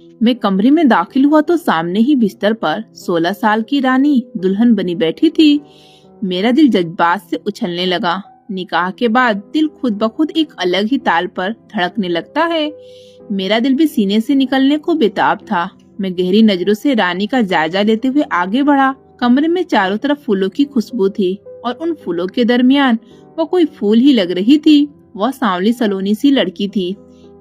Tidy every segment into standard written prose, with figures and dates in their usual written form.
मैं कमरे में दाखिल हुआ तो सामने ही बिस्तर पर 16 साल की रानी दुल्हन बनी बैठी थी। मेरा दिल जज्बात से उछलने लगा। निकाह के बाद दिल खुद ब खुद एक अलग ही ताल पर धड़कने लगता है। मेरा दिल भी सीने से निकलने को बेताब था। मैं गहरी नजरों से रानी का जायजा लेते हुए आगे बढ़ा। कमरे में चारों तरफ फूलों की खुशबू थी और उन फूलों के दरमियान वो कोई फूल ही लग रही थी। वह सांवली सलोनी सी लड़की थी,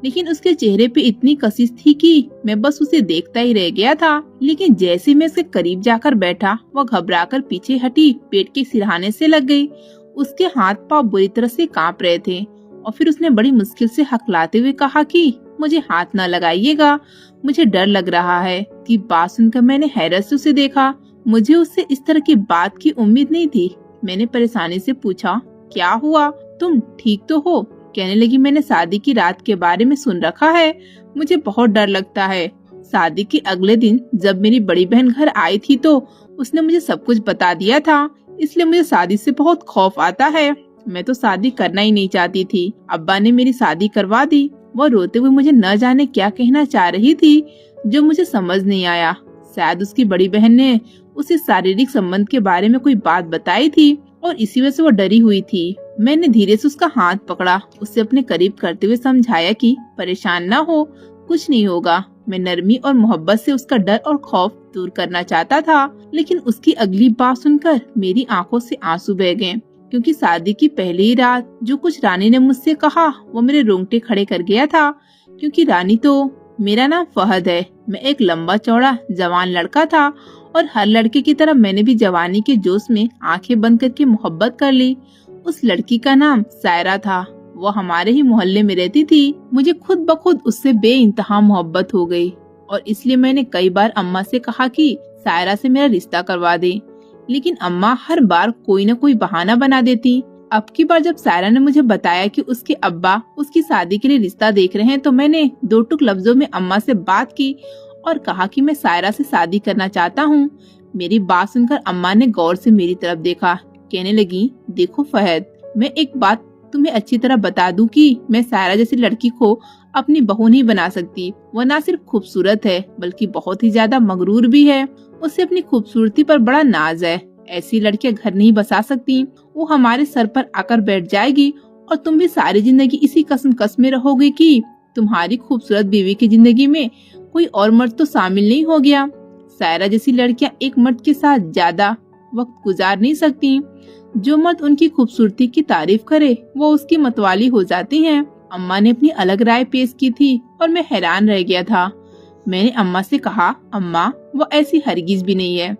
लेकिन उसके चेहरे पे इतनी कशिश थी कि मैं बस उसे देखता ही रह गया था। लेकिन जैसे मैं उसके करीब जाकर बैठा, वह घबराकर पीछे हटी, पेट के सिरहाने से लग गई। उसके हाथ पांव बुरी तरह से कांप रहे थे और फिर उसने बड़ी मुश्किल से हकलाते हुए कहा कि मुझे हाथ न लगाइएगा, मुझे डर लग रहा है। कि बात सुनकर मैंने हैरत से उसे देखा। मुझे उससे इस तरह की बात की उम्मीद नहीं थी। मैंने परेशानी से पूछा, क्या हुआ, तुम ठीक तो हो? कहने लगी, मैंने शादी की रात के बारे में सुन रखा है, मुझे बहुत डर लगता है। शादी के अगले दिन जब मेरी बड़ी बहन घर आई थी तो उसने मुझे सब कुछ बता दिया था, इसलिए मुझे शादी से बहुत खौफ आता है। मैं तो शादी करना ही नहीं चाहती थी। अब्बा ने मेरी शादी करवा दी। वह रोते हुए मुझे न जाने क्या कहना चाह रही थी, जो मुझे समझ नहीं आया। शायद उसकी बड़ी बहन ने उसे शारीरिक संबंध के बारे में कोई बात बताई थी और इसी वजह से वो डरी हुई थी। मैंने धीरे से उसका हाथ पकड़ा, उसे अपने करीब करते हुए समझाया कि परेशान ना हो, कुछ नहीं होगा। मैं नरमी और मोहब्बत से उसका डर और खौफ दूर करना चाहता था, लेकिन उसकी अगली बात सुनकर मेरी आंखों से आंसू बह गए। क्योंकि शादी की पहली ही रात जो कुछ रानी ने मुझसे कहा वो मेरे रोंगटे खड़े कर गया था। क्योंकि रानी तो, मेरा नाम फहद है, मैं एक लंबा चौड़ा जवान लड़का था और हर लड़के की तरह मैंने भी जवानी के जोश में आंखें बंद करके मोहब्बत कर ली। उस लड़की का नाम सायरा था। वो हमारे ही मोहल्ले में रहती थी। मुझे खुद ब खुद उससे बेइंतहा मोहब्बत हो गई और इसलिए मैंने कई बार अम्मा से कहा कि सायरा से मेरा रिश्ता करवा दे, लेकिन अम्मा हर बार कोई न कोई बहाना बना देती। अब की बार जब सायरा ने मुझे बताया कि उसके अब्बा उसकी शादी के लिए रिश्ता देख रहे हैं तो मैंने दो टुक लफ्जों में अम्मा से बात की और कहा कि मैं सायरा से शादी करना चाहता हूँ। मेरी बात सुनकर अम्मा ने गौर से मेरी तरफ देखा। कहने लगी, देखो फहद, मैं एक बात तुम्हें अच्छी तरह बता दूं कि मैं सायरा जैसी लड़की को अपनी बहू नहीं बना सकती। वह न सिर्फ खूबसूरत है बल्कि बहुत ही ज्यादा मगरूर भी है। उसे अपनी खूबसूरती पर बड़ा नाज है। ऐसी लड़कियां घर नहीं बसा सकती। वो हमारे सर पर आकर बैठ जाएगी और तुम भी सारी जिंदगी इसी कश्मकश में रहोगे कि तुम्हारी खूबसूरत बीवी की जिंदगी में कोई और मर्द तो शामिल नहीं हो गया। सायरा जैसी लड़कियां एक मर्द के साथ ज्यादा वक्त गुजार नहीं सकती। जो मर्द उनकी खूबसूरती की तारीफ करे वो उसकी मतवाली हो जाती हैं। अम्मा ने अपनी अलग राय पेश की थी और मैं हैरान रह गया था। मैंने अम्मा से कहा, अम्मा वो ऐसी हरगिज भी नहीं है।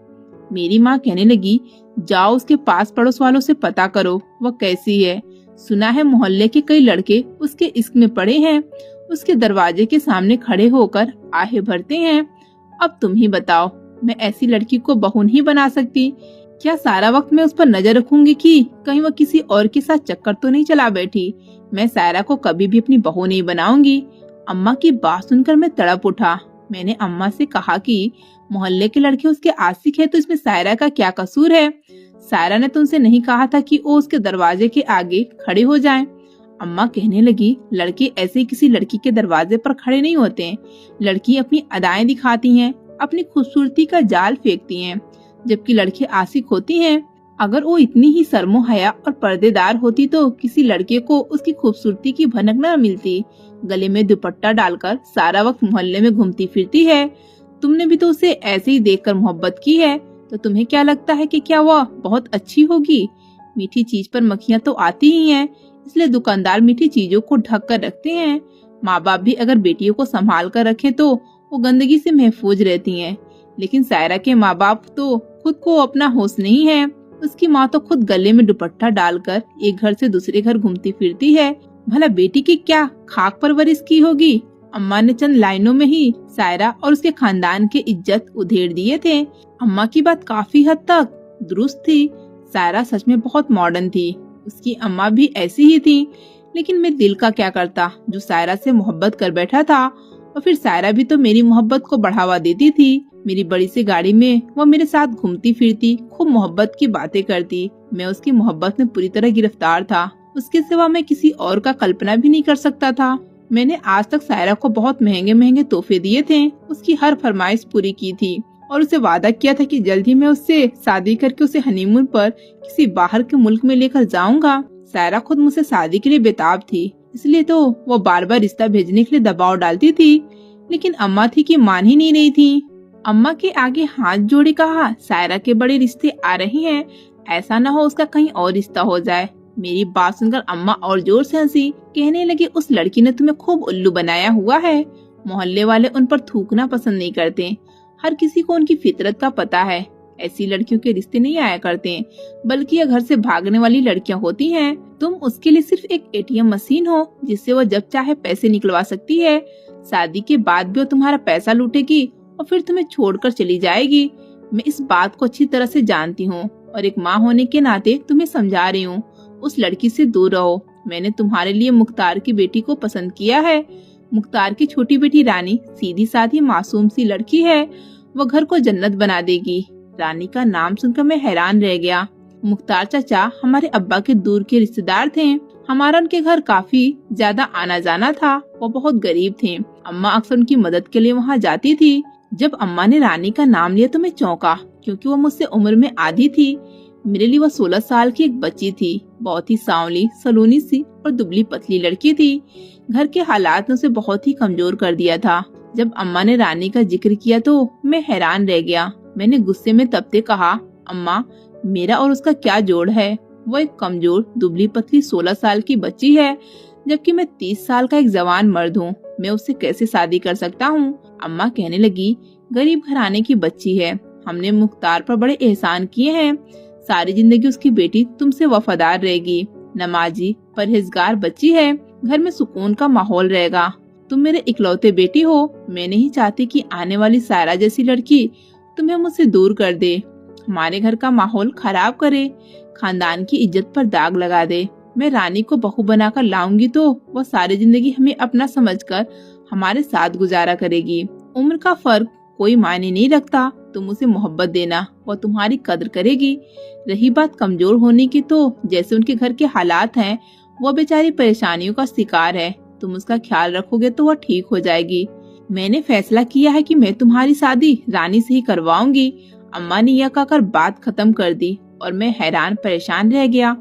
मेरी माँ कहने लगी, जाओ उसके पास पड़ोस वालों से पता करो वो कैसी है। सुना है मोहल्ले के कई लड़के उसके इश्क में पड़े हैं, उसके दरवाजे के सामने खड़े होकर आहे भरते हैं। अब तुम ही बताओ, मैं ऐसी लड़की को बहू नहीं बना सकती। क्या सारा वक्त मैं उस पर नजर रखूंगी कि कहीं वो किसी और के साथ चक्कर तो नहीं चला बैठी? मैं सायरा को कभी भी अपनी बहू नहीं बनाऊंगी। अम्मा की बात सुनकर मैं तड़प उठा। मैंने अम्मा से कहा कि मोहल्ले के लड़के उसके आशिक है तो इसमें सायरा का क्या कसूर है? सायरा ने तुमसे नहीं कहा था कि वो उसके दरवाजे के आगे खड़े हो जाएं? अम्मा कहने लगी, लड़के ऐसे किसी लड़की के दरवाजे पर खड़े नहीं होते। लड़की अपनी अदाएं दिखाती हैं, अपनी खूबसूरती का जाल फेंकती हैं, जबकि लड़की आशिक होती हैं। अगर वो इतनी ही शर्मो हया और पर्देदार होती तो किसी लड़के को उसकी खूबसूरती की भनक न मिलती। गले में दुपट्टा डालकर सारा वक्त मोहल्ले में घूमती फिरती है। तुमने भी तो उसे ऐसे ही देखकर मोहब्बत की है, तो तुम्हें क्या लगता है कि क्या वह बहुत अच्छी होगी? मीठी चीज पर मक्खियाँ तो आती ही हैं, इसलिए दुकानदार मीठी चीजों को ढक कर रखते हैं। माँ बाप भी अगर बेटियों को संभाल कर रखें तो वो गंदगी से महफूज रहती हैं। लेकिन सायरा के माँ बाप तो खुद को अपना होश नहीं है। उसकी माँ तो खुद गले में दुपट्टा डालकर एक घर से दूसरे घर घूमती फिरती है। भला बेटी की क्या खाक परवरिश की होगी? अम्मा ने चंद लाइनों में ही सायरा और उसके खानदान के इज्जत उधेड़ दिए थे। अम्मा की बात काफी हद तक दुरुस्त थी। सायरा सच में बहुत मॉडर्न थी। उसकी अम्मा भी ऐसी ही थी। लेकिन मैं दिल का क्या करता जो सायरा से मोहब्बत कर बैठा था। और फिर सायरा भी तो मेरी मोहब्बत को बढ़ावा देती थी। मेरी बड़ी सी गाड़ी में वो मेरे साथ घूमती फिरती, खूब मोहब्बत की बातें करती। मैं उसकी मोहब्बत में पूरी तरह गिरफ्तार था। उसके सिवा मैं किसी और का कल्पना भी नहीं कर सकता था। मैंने आज तक सायरा को बहुत महंगे महंगे तोहफे दिए थे, उसकी हर फरमाइश पूरी की थी और उसे वादा किया था कि जल्द ही मैं उससे शादी करके उसे हनीमून पर किसी बाहर के मुल्क में लेकर जाऊंगा। सायरा खुद मुझसे शादी के लिए बेताब थी, इसलिए तो वो बार बार रिश्ता भेजने के लिए दबाव डालती थी, लेकिन अम्मा थी कि मान ही नहीं रही थी। अम्मा के आगे हाथ जोड़े कहा, सायरा के बड़े रिश्ते आ रहे हैं, ऐसा न हो उसका कहीं और रिश्ता हो जाए। मेरी बात सुनकर अम्मा और जोर से हंसी, कहने लगी, उस लड़की ने तुम्हें खूब उल्लू बनाया हुआ है। मोहल्ले वाले उन पर थूकना पसंद नहीं करते, हर किसी को उनकी फितरत का पता है। ऐसी लड़कियों के रिश्ते नहीं आया करते, बल्कि यह घर से भागने वाली लड़कियां होती हैं। तुम उसके लिए सिर्फ एक एटीएम मशीन हो जिससे वो जब चाहे पैसे निकलवा सकती है। शादी के बाद भी वो तुम्हारा पैसा लूटेगी और फिर तुम्हें छोड़कर चली जाएगी। मैं इस बात को अच्छी तरह से जानती हूँ और एक माँ होने के नाते तुम्हें समझा रही हूँ, उस लड़की से दूर रहो। मैंने तुम्हारे लिए मुख्तार की बेटी को पसंद किया है। मुख्तार की छोटी बेटी रानी सीधी साधी मासूम सी लड़की है, वो घर को जन्नत बना देगी। रानी का नाम सुनकर मैं हैरान रह गया। मुख्तार चाचा हमारे अब्बा के दूर के रिश्तेदार थे, हमारा उनके घर काफी ज्यादा आना जाना था। वो बहुत गरीब थे, अम्मा अक्सर उनकी मदद के लिए वहाँ जाती थी। जब अम्मा ने रानी का नाम लिया तो मैं चौंका, क्योंकि वो मुझसे उम्र में आधी थी। मेरे लिए वो 16 साल की एक बच्ची थी, बहुत ही सांवली, सलोनी सी और दुबली पतली लड़की थी। घर के हालात ने उसे बहुत ही कमजोर कर दिया था। जब अम्मा ने रानी का जिक्र किया तो मैं हैरान रह गया। मैंने गुस्से में तबते कहा, अम्मा मेरा और उसका क्या जोड़ है? वो एक कमजोर दुबली पतली 16 साल की बच्ची है, जबकि मैं 30 साल का एक जवान मर्द हूँ। मैं उससे कैसे शादी कर सकता हूँ? अम्मा कहने लगी, गरीब घराने की बच्ची है, हमने मुख्तार पर बड़े एहसान किए हैं, सारी जिंदगी उसकी बेटी तुमसे वफादार रहेगी। नमाजी परहेजगार बच्ची है, घर में सुकून का माहौल रहेगा। तुम मेरे इकलौते बेटी हो, मैं नहीं चाहती कि आने वाली सायरा जैसी लड़की तुम्हें मुझसे दूर कर दे, हमारे घर का माहौल खराब करे, खानदान की इज्जत पर दाग लगा दे। मैं रानी को बहू बनाकर लाऊंगी तो वो सारी जिंदगी हमें अपना समझकर हमारे साथ गुजारा करेगी। उम्र का फर्क कोई मायने नहीं रखता, तुम उसे मोहब्बत देना, वो तुम्हारी कद्र करेगी। रही बात कमजोर होने की, तो जैसे उनके घर के हालात हैं, वो बेचारी परेशानियों का शिकार है, तुम उसका ख्याल रखोगे तो वह ठीक हो जाएगी। मैंने फैसला किया है कि मैं तुम्हारी शादी रानी से ही करवाऊंगी। अम्मा ने यह कहकर बात खत्म कर दी और मैं हैरान परेशान रह गया।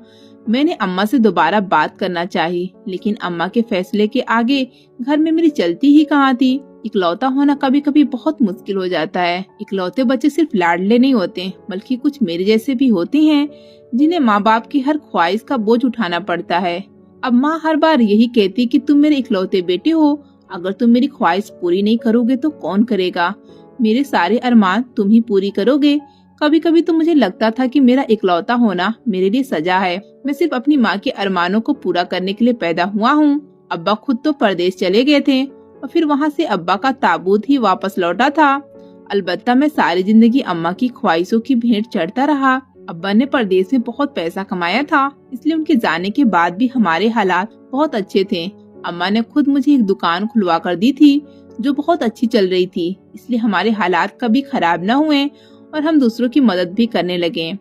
मैंने अम्मा से दोबारा बात करना चाही, लेकिन अम्मा के फैसले के आगे घर में मेरी चलती ही कहाँ थी। इकलौता होना कभी कभी बहुत मुश्किल हो जाता है। इकलौते बच्चे सिर्फ लाडले नहीं होते, बल्कि कुछ मेरे जैसे भी होते हैं, जिन्हें माँ बाप की हर ख्वाहिश का बोझ उठाना पड़ता है। अब माँ हर बार यही कहती कि तुम मेरे इकलौते बेटे हो, अगर तुम मेरी ख्वाहिश पूरी नहीं करोगे तो कौन करेगा? मेरे सारे अरमान तुम ही पूरी करोगे। कभी कभी तो मुझे लगता था कि मेरा इकलौता होना मेरे लिए सजा है, मैं सिर्फ अपनी माँ के अरमानों को पूरा करने के लिए पैदा हुआ हूँ। अब्बा खुद तो परदेश चले गए थे और फिर वहाँ से अब्बा का ताबूत ही वापस लौटा था। अलबत्ता मैं सारी जिंदगी अम्मा की ख्वाहिशों की भेंट चढ़ता रहा। अब्बा ने परदेश में बहुत पैसा कमाया था, इसलिए उनके जाने के बाद भी हमारे हालात बहुत अच्छे थे। अम्मा ने खुद मुझे एक दुकान खुलवा कर दी थी जो बहुत अच्छी चल रही थी, इसलिए हमारे हालात कभी खराब न हुए और हम दूसरों की मदद भी करने लगे।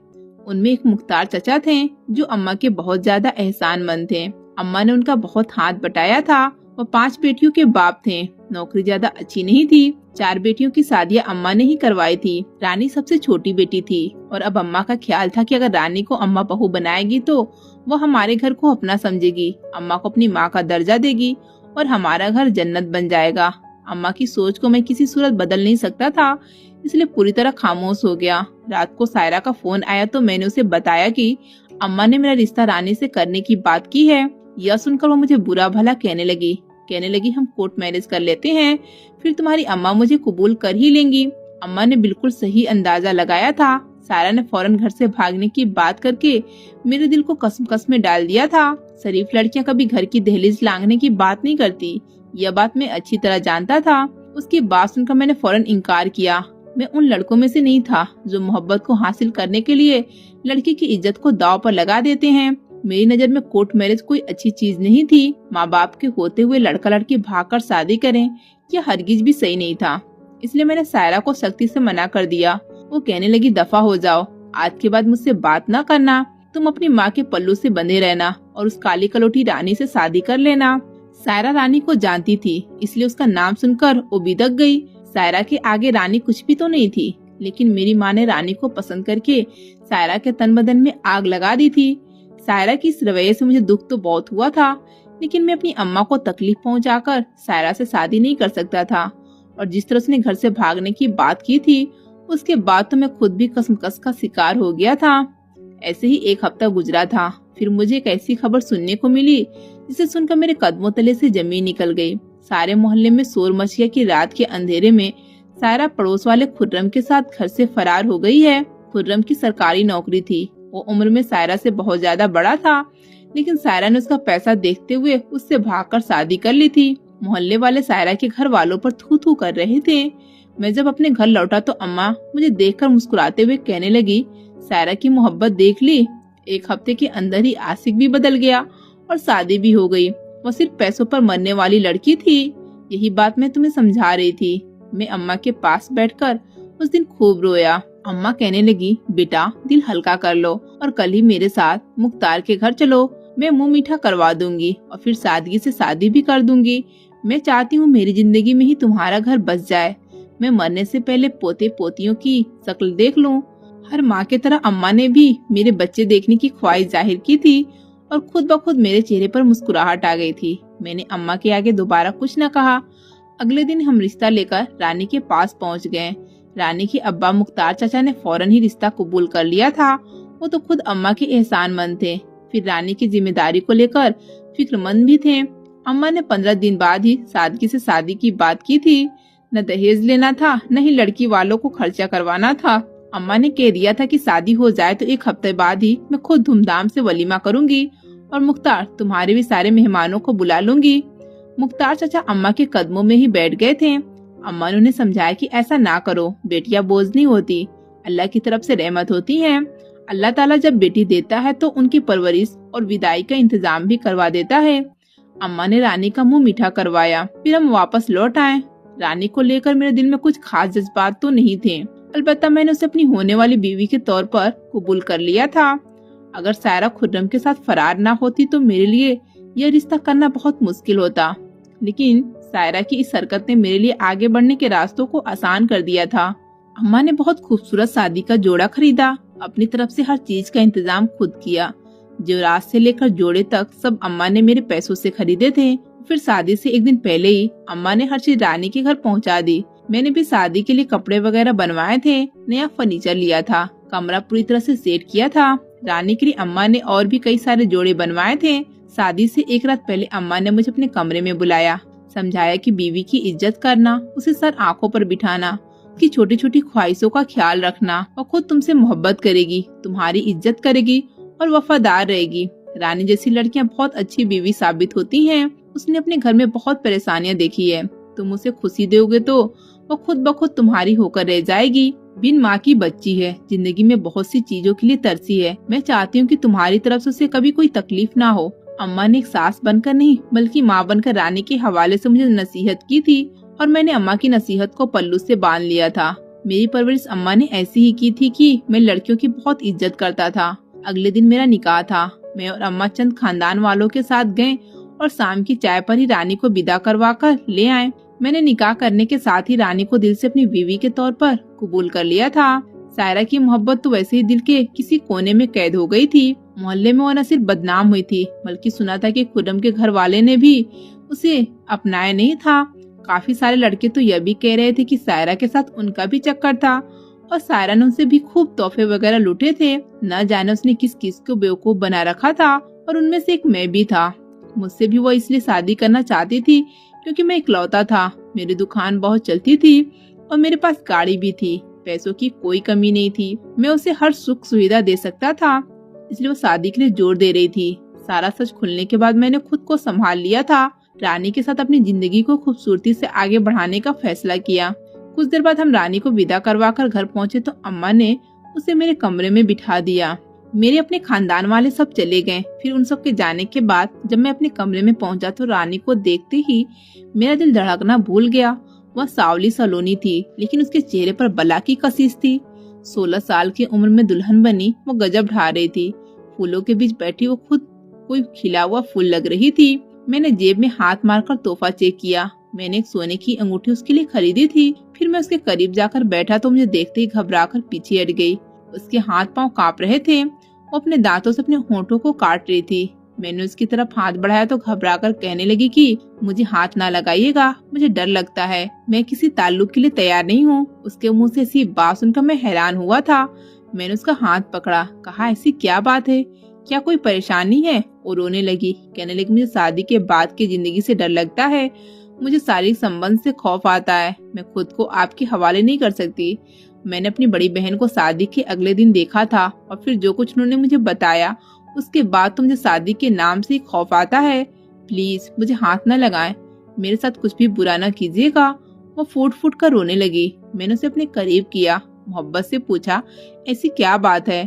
उनमें एक मुख्तार चचा थे जो अम्मा के बहुत ज्यादा एहसानमंद थे। अम्मा ने उनका बहुत हाथ बटाया था। वो 5 बेटियों के बाप थे, नौकरी ज्यादा अच्छी नहीं थी। 4 बेटियों की शादियां अम्मा ने ही करवाई थी। रानी सबसे छोटी बेटी थी और अब अम्मा का ख्याल था कि अगर रानी को अम्मा बहू बनाएगी तो वो हमारे घर को अपना समझेगी, अम्मा को अपनी माँ का दर्जा देगी और हमारा घर जन्नत बन जाएगा। अम्मा की सोच को मैं किसी सूरत बदल नहीं सकता था, इसलिए पूरी तरह खामोश हो गया। रात को सायरा का फोन आया तो मैंने उसे बताया कि अम्मा ने मेरा रिश्ता रानी से करने की बात की है। यह सुनकर वो मुझे बुरा भला कहने लगी हम कोर्ट मैरिज कर लेते हैं, फिर तुम्हारी अम्मा मुझे कबूल कर ही लेंगी। अम्मा ने बिल्कुल सही अंदाजा लगाया था। सायरा ने फौरन घर से भागने की बात करके मेरे दिल को कसम में डाल दिया था। शरीफ लड़कियां कभी घर की दहलीज लांघने की बात नहीं करती, यह बात मैं अच्छी तरह जानता था। उसकी बात सुनकर मैंने फौरन इनकार किया। मैं उन लड़कों में से नहीं था जो मोहब्बत को हासिल करने के लिए लड़की की इज्जत को दांव पर लगा देते हैं। मेरी नजर में कोर्ट मैरिज कोई अच्छी चीज नहीं थी। माँ बाप के होते हुए लड़का लड़की भागकर शादी करें, यह हरगिज भी सही नहीं था। इसलिए मैंने सायरा को सख्ती से मना कर दिया। वो कहने लगी, दफा हो जाओ, आज के बाद मुझसे बात न करना, तुम अपनी माँ के पल्लू से बंधे रहना और उस काली कलोटी रानी से शादी कर लेना। सायरा रानी को जानती थी, इसलिए उसका नाम सुनकर वो बिदक गई। सायरा के आगे रानी कुछ भी तो नहीं थी, लेकिन मेरी माँ ने रानी को पसंद करके सायरा के तन बदन में आग लगा दी थी। सायरा की इस रवैये से मुझे दुख तो बहुत हुआ था, लेकिन मैं अपनी अम्मा को तकलीफ पहुंचाकर सायरा से शादी नहीं कर सकता था। और जिस तरह उसने घर से भागने की बात की थी, उसके बाद तो मैं खुद भी कसमकस का शिकार हो गया था। ऐसे ही एक हफ्ता गुजरा था, फिर मुझे एक ऐसी खबर सुनने को मिली जिसे सुनकर मेरे कदमों तले से जमीन निकल गई। सारे मोहल्ले में शोर मच गया कि रात के अंधेरे में सायरा पड़ोस वाले खुर्रम के साथ घर से फरार हो गई है। खुर्रम की सरकारी नौकरी थी, वो उम्र में सायरा से बहुत ज्यादा बड़ा था, लेकिन सायरा ने उसका पैसा देखते हुए उससे भागकर शादी कर ली थी। मोहल्ले वाले सायरा के घर वालों पर थू थू कर रहे थे। मैं जब अपने घर लौटा तो अम्मा मुझे देखकर मुस्कुराते हुए कहने लगी, सायरा की मोहब्बत देख ली, एक हफ्ते के अंदर ही आशिक भी बदल गया और शादी भी हो गई। वो सिर्फ पैसों पर मरने वाली लड़की थी, यही बात मैं तुम्हें समझा रही थी। मैं अम्मा के पास बैठकर उस दिन खूब रोया। अम्मा कहने लगी, बेटा दिल हल्का कर लो और कल ही मेरे साथ मुख्तार के घर चलो, मैं मुंह मीठा करवा दूंगी और फिर सादगी से शादी भी कर दूंगी। मैं चाहती हूँ मेरी जिंदगी में ही तुम्हारा घर बस जाए, मैं मरने से पहले पोते पोतियों की शक्ल देख लूं। हर माँ की तरह अम्मा ने भी मेरे बच्चे देखने की ख्वाहिश जाहिर की थी और खुद ब खुद मेरे चेहरे पर मुस्कुराहट आ गई थी। मैंने अम्मा के आगे दोबारा कुछ न कहा। अगले दिन हम रिश्ता लेकर रानी के पास पहुँच गए। रानी के अब्बा मुख्तार चाचा ने फौरन ही रिश्ता कबूल कर लिया था। वो तो खुद अम्मा के एहसानमंद थे, फिर रानी की जिम्मेदारी को लेकर फिक्रमंद भी थे। अम्मा ने 15 दिन बाद ही सादगी से शादी की बात की थी। न दहेज लेना था, न ही लड़की वालों को खर्चा करवाना था। अम्मा ने कह दिया था कि शादी हो जाए तो एक हफ्ते बाद ही मैं खुद धूमधाम से वलीमा करूंगी और मुख्तार तुम्हारे भी सारे मेहमानों को बुला लूंगी। मुख्तार चाचा अम्मा के कदमों में ही बैठ गए थे। अम्मा ने उन्हें समझाया कि ऐसा ना करो, बेटियां बोझ नहीं होती, अल्लाह की तरफ से रहमत होती हैं। अल्लाह ताला जब बेटी देता है तो उनकी परवरिश और विदाई का इंतजाम भी करवा देता है। अम्मा ने रानी का मुंह मीठा करवाया, फिर हम वापस लौट आए। रानी को लेकर मेरे दिल में कुछ खास जज्बात तो नहीं थे, अलबत्ता मैंने उसे अपनी होने वाली बीवी के तौर पर कबूल कर लिया था। अगर सायरा खुर्रम के साथ फरार ना होती तो मेरे लिए यह रिश्ता करना बहुत मुश्किल होता, लेकिन सायरा की इस हरकत ने मेरे लिए आगे बढ़ने के रास्तों को आसान कर दिया था। अम्मा ने बहुत खूबसूरत शादी का जोड़ा खरीदा, अपनी तरफ से हर चीज का इंतजाम खुद किया। जेवरात से लेकर जोड़े तक सब अम्मा ने मेरे पैसों से खरीदे थे। फिर शादी से एक दिन पहले ही अम्मा ने हर चीज रानी के घर पहुंचा दी। मैंने भी शादी के लिए कपड़े वगैरह बनवाए थे, नया फर्नीचर लिया था, कमरा पूरी तरह से सेट किया था। रानी के लिए अम्मा ने और भी कई सारे जोड़े बनवाए थे। शादी से एक रात पहले अम्मा ने मुझे अपने कमरे में बुलाया, समझाया कि बीवी की इज्जत करना, उसे सर आंखों पर बिठाना, उसकी छोटी छोटी ख्वाहिशों का ख्याल रखना और खुद तुमसे मोहब्बत करेगी, तुम्हारी इज्जत करेगी और वफादार रहेगी। रानी जैसी लड़कियां बहुत अच्छी बीवी साबित होती हैं। उसने अपने घर में बहुत परेशानियां देखी है, तुम उसे खुशी दोगे तो वो खुद ब खुद तुम्हारी होकर रह जाएगी। बिन माँ की बच्ची है, जिंदगी में बहुत सी चीजों के लिए तरसी है। मैं चाहती हूँ कि तुम्हारी तरफ से उसे कभी कोई तकलीफ ना हो। अम्मा ने एक सास बनकर नहीं बल्कि माँ बनकर रानी के हवाले से मुझे नसीहत की थी और मैंने अम्मा की नसीहत को पल्लू से बांध लिया था। मेरी परवरिश अम्मा ने ऐसी ही की थी कि मैं लड़कियों की बहुत इज्जत करता था। अगले दिन मेरा निकाह था। मैं और अम्मा चंद खानदान वालों के साथ गए और शाम की चाय पर ही रानी को विदा करवा कर ले आए। मैंने निकाह करने के साथ ही रानी को दिल से अपनी बीवी के तौर पर कबूल कर लिया था। सायरा की मोहब्बत तो वैसे ही दिल के किसी कोने में कैद हो गई थी। मोहल्ले में वो न सिर्फ बदनाम हुई थी, बल्कि सुना था कि खुर्रम के घर वाले ने भी उसे अपनाया नहीं था। काफी सारे लड़के तो यह भी कह रहे थे कि सायरा के साथ उनका भी चक्कर था और सायरा ने उनसे भी खूब तोहफे वगैरह लूटे थे। न जाने उसने किस किस को बेवकूफ बना रखा था और उनमें से एक मैं भी था। मुझसे भी वो इसलिए शादी करना चाहती थी क्योंकि मैं इकलौता था, मेरी दुकान बहुत चलती थी और मेरे पास गाड़ी भी थी, पैसों की कोई कमी नहीं थी, मैं उसे हर सुख सुविधा दे सकता था, इसलिए वो शादी के लिए जोर दे रही थी। सारा सच खुलने के बाद मैंने खुद को संभाल लिया था। रानी के साथ अपनी जिंदगी को खूबसूरती से आगे बढ़ाने का फैसला किया। कुछ देर बाद हम रानी को विदा करवा कर घर पहुँचे तो अम्मा ने उसे मेरे कमरे में बिठा दिया। मेरे अपने खानदान वाले सब चले गए। फिर उन सब के जाने के बाद जब मैं अपने कमरे में पहुंचा तो रानी को देखते ही मेरा दिल धड़कना भूल गया। वह सावली सलोनी थी, लेकिन उसके चेहरे पर बला की कशिश थी। 16 साल की उम्र में दुल्हन बनी वो गजब ढा रही थी। फूलों के बीच बैठी वो खुद कोई खिला हुआ फूल लग रही थी। मैंने जेब में हाथ मारकर तोहफा चेक किया। मैंने एक सोने की अंगूठी उसके लिए खरीदी थी। फिर मैं उसके करीब जाकर बैठा तो मुझे देखते ही घबराकर पीछे हट गई। उसके हाथ पांव कांप रहे थे। वो अपने दांतों से अपने होंठों को काट रही थी। मैंने उसकी तरफ हाथ बढ़ाया तो घबराकर कहने लगी कि मुझे हाथ ना लगाइएगा, मुझे डर लगता है, मैं किसी ताल्लुक के लिए तैयार नहीं हूँ। उसके मुंह से ऐसी बात सुनकर मैं हैरान हुआ था। मैंने उसका हाथ पकड़ा, कहा ऐसी क्या बात है, क्या कोई परेशानी है? वो रोने लगी, कहने लगी मुझे शादी के बाद की जिंदगी से डर लगता है, मुझे शारीरिक संबंध से खौफ आता है, मैं खुद को आपके हवाले नहीं कर सकती। मैंने अपनी बड़ी बहन को शादी के अगले दिन देखा था और फिर जो कुछ उन्होंने मुझे बताया उसके बाद तो मुझे शादी के नाम से खौफ आता है। प्लीज मुझे हाथ न लगाएं, मेरे साथ कुछ भी बुरा न कीजिएगा। वो फूट फूट कर रोने लगी। मैंने उसे अपने करीब किया, मोहब्बत से पूछा ऐसी क्या बात है।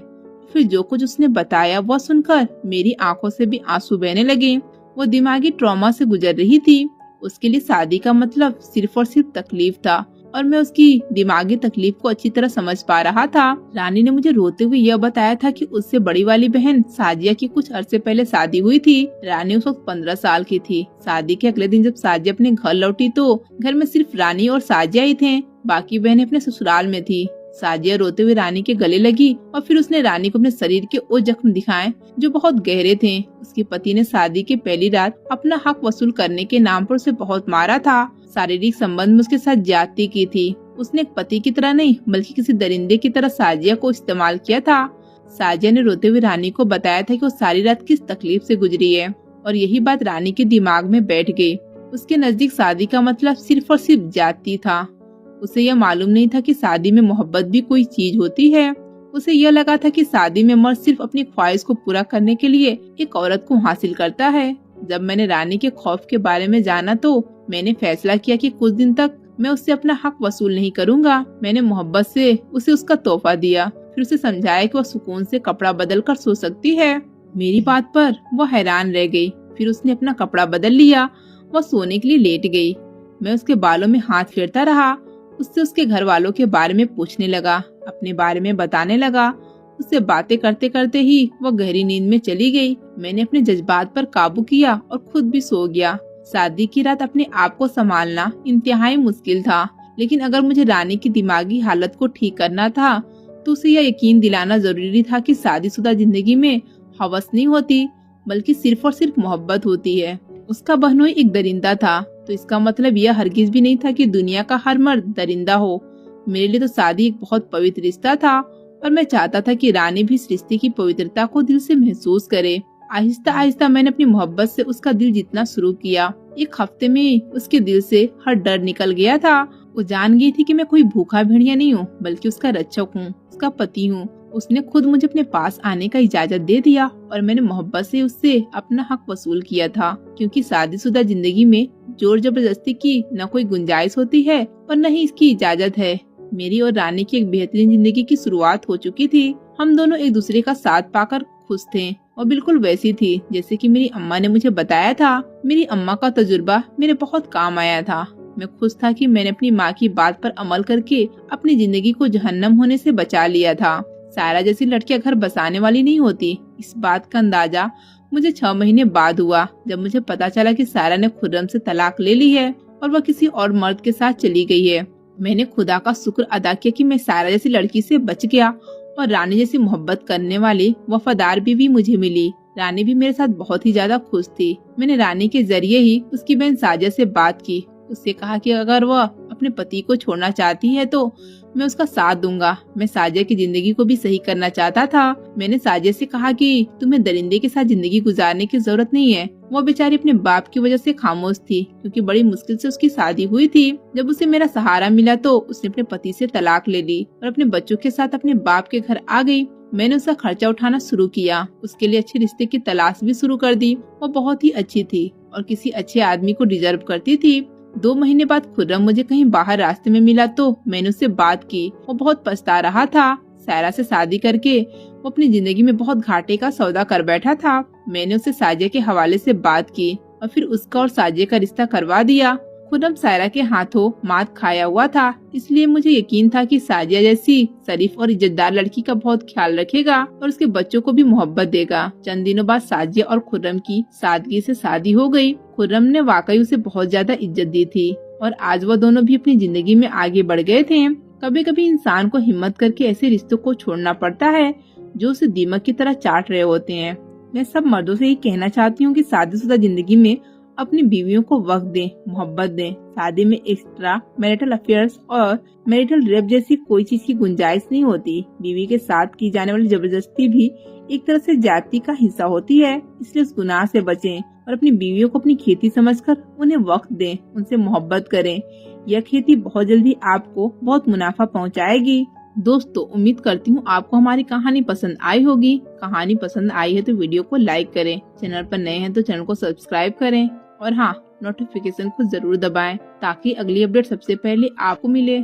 फिर जो कुछ उसने बताया वह सुनकर मेरी आंखों से भी आंसू बहने लगे। वो दिमागी ट्रॉमा से गुजर रही थी। उसके लिए शादी का मतलब सिर्फ और सिर्फ तकलीफ था और मैं उसकी दिमागी तकलीफ को अच्छी तरह समझ पा रहा था। रानी ने मुझे रोते हुए यह बताया था कि उससे बड़ी वाली बहन साजिया की कुछ अरसे पहले शादी हुई थी। रानी उस वक्त 15 साल की थी। शादी के अगले दिन जब साजिया अपने घर लौटी तो घर में सिर्फ रानी और साजिया ही थे, बाकी बहनें अपने ससुराल में थी। साजिया रोते हुए रानी के गले लगी और फिर उसने रानी को अपने शरीर के वो जख्म दिखाए जो बहुत गहरे थे। उसके पति ने शादी की पहली रात अपना हक वसूल करने के नाम पर उसे बहुत मारा था। शारीरिक संबंध में उसके साथ ज्यादती की थी। उसने एक पति की तरह नहीं बल्कि किसी दरिंदे की तरह साजिया को इस्तेमाल किया था। साजिया ने रोते हुए रानी को बताया था कि वो सारी रात किस तकलीफ से गुजरी है और यही बात रानी के दिमाग में बैठ गई। उसके नजदीक शादी का मतलब सिर्फ और सिर्फ ज्यादती था। उसे यह मालूम नहीं था कि शादी में मोहब्बत भी कोई चीज होती है। उसे यह लगा था कि शादी में मर्द सिर्फ अपनी ख्वाहिश को पूरा करने के लिए एक औरत को हासिल करता है। जब मैंने रानी के खौफ के बारे में जाना तो मैंने फैसला किया कि कुछ दिन तक मैं उससे अपना हक वसूल नहीं करूंगा। मैंने मोहब्बत से उसे उसका तोहफा दिया, फिर उसे समझाया कि वह सुकून से कपड़ा बदल कर सो सकती है। मेरी बात पर वह हैरान रह गई। फिर उसने अपना कपड़ा बदल लिया, वह सोने के लिए लेट गई। मैं उसके बालों में हाथ फेरता रहा, उससे उसके घर वालों के बारे में पूछने लगा, अपने बारे में बताने लगा। उससे बातें करते करते ही वह गहरी नींद में चली गई। मैंने अपने जज्बात पर काबू किया और खुद भी सो गया। शादी की रात अपने आप को संभालना इंतहाई मुश्किल था, लेकिन अगर मुझे रानी की दिमागी हालत को ठीक करना था तो उसे यह यकीन दिलाना जरूरी था कि शादीशुदा जिंदगी में हवस नहीं होती बल्कि सिर्फ और सिर्फ मोहब्बत होती है। उसका बहनोई एक दरिंदा था तो इसका मतलब यह हरगिज भी नहीं था कि दुनिया का हर मर्द दरिंदा हो। मेरे लिए तो शादी एक बहुत पवित्र रिश्ता था और मैं चाहता था कि रानी भी इस रिश्ते की पवित्रता को दिल से महसूस करे। आहिस्ता आहिस्ता मैंने अपनी मोहब्बत से उसका दिल जीतना शुरू किया। एक हफ्ते में उसके दिल से हर डर निकल गया था। वो जान गई थी कि मैं कोई भूखा भेड़िया नहीं हूँ बल्कि उसका रक्षक हूँ, उसका पति हूँ। उसने खुद मुझे अपने पास आने का इजाजत दे दिया और मैंने मोहब्बत से उससे अपना हक वसूल किया था, क्योंकि शादीशुदा जिंदगी में जोर जबरदस्ती की न कोई गुंजाइश होती है और न ही इसकी इजाजत है। मेरी और रानी की एक बेहतरीन जिंदगी की शुरुआत हो चुकी थी। हम दोनों एक दूसरे का साथ पाकर खुश थे और बिल्कुल वैसी थी जैसे कि मेरी अम्मा ने मुझे बताया था। मेरी अम्मा का तजुर्बा मेरे बहुत काम आया था। मैं खुश था कि मैंने अपनी माँ की बात पर अमल करके अपनी जिंदगी को जहन्नम होने से बचा लिया था। सारा जैसी लड़कियां घर बसाने वाली नहीं होती, इस बात का अंदाजा मुझे 6 महीने बाद हुआ जब मुझे पता चला कि सारा ने खुर्रम से तलाक ले ली है और वह किसी और मर्द के साथ चली गई है। मैंने खुदा का शुक्र अदा किया कि मैं सारा जैसी लड़की से बच गया और रानी जैसी मोहब्बत करने वाली वफादार बीवी मुझे मिली। रानी भी मेरे साथ बहुत ही ज्यादा खुश थी। मैंने रानी के जरिए ही उसकी बहन साजिया से बात की। उससे कहा कि अगर वह अपने पति को छोड़ना चाहती है तो मैं उसका साथ दूंगा। मैं साजिया की जिंदगी को भी सही करना चाहता था। मैंने साजिया से कहा कि तुम्हें दरिंदे के साथ जिंदगी गुजारने की जरूरत नहीं है। वो बेचारी अपने बाप की वजह से खामोश थी, क्योंकि बड़ी मुश्किल से उसकी शादी हुई थी। जब उसे मेरा सहारा मिला तो उसने अपने पति से तलाक ले ली और अपने बच्चों के साथ अपने बाप के घर आ गई। मैंने उसका खर्चा उठाना शुरू किया, उसके लिए अच्छे रिश्ते की तलाश भी शुरू कर दी। वो बहुत ही अच्छी थी और किसी अच्छे आदमी को डिजर्व करती थी। 2 महीने बाद खुर्रम मुझे कहीं बाहर रास्ते में मिला तो मैंने उससे बात की। वो बहुत पछता रहा था। सारा से शादी करके वो अपनी जिंदगी में बहुत घाटे का सौदा कर बैठा था। मैंने उसे साजिया के हवाले से बात की और फिर उसका और साजिया का रिश्ता करवा दिया। खुर्रम सायरा के हाथों मात खाया हुआ था, इसलिए मुझे यकीन था कि साजिया जैसी शरीफ और इज्जतदार लड़की का बहुत ख्याल रखेगा और उसके बच्चों को भी मोहब्बत देगा। चंद दिनों बाद साजिया और खुर्रम की सादगी से शादी हो गई। खुर्रम ने वाकई उसे बहुत ज्यादा इज्जत दी थी और आज वह दोनों भी अपनी जिंदगी में आगे बढ़ गए थे। कभी कभी इंसान को हिम्मत करके ऐसे रिश्तों को छोड़ना पड़ता है जो उसे दीमक की तरह चाट रहे होते हैं। मैं सब मर्दों से ये कहना चाहती हूँ कि शादीशुदा जिंदगी में अपनी बीवियों को वक्त दें, मोहब्बत दें। शादी में एक्स्ट्रा मैरिटल अफेयर्स और मैरिटल रेप जैसी कोई चीज की गुंजाइश नहीं होती। बीवी के साथ की जाने वाली जबरदस्ती भी एक तरह से जाति का हिस्सा होती है, इसलिए उस गुनाह से बचें और अपनी बीवियों को अपनी खेती समझकर उन्हें वक्त दें, उनसे मोहब्बत करें। यह खेती बहुत जल्दी आपको बहुत मुनाफा पहुंचाएगी। दोस्तों, उम्मीद करती हूँ आपको हमारी कहानी पसंद आई होगी। कहानी पसंद आई है तो वीडियो को लाइक करें, चैनल पर नए हैं तो चैनल को सब्सक्राइब करें और हाँ, नोटिफिकेशन को जरूर दबाएं ताकि अगली अपडेट सबसे पहले आपको मिले।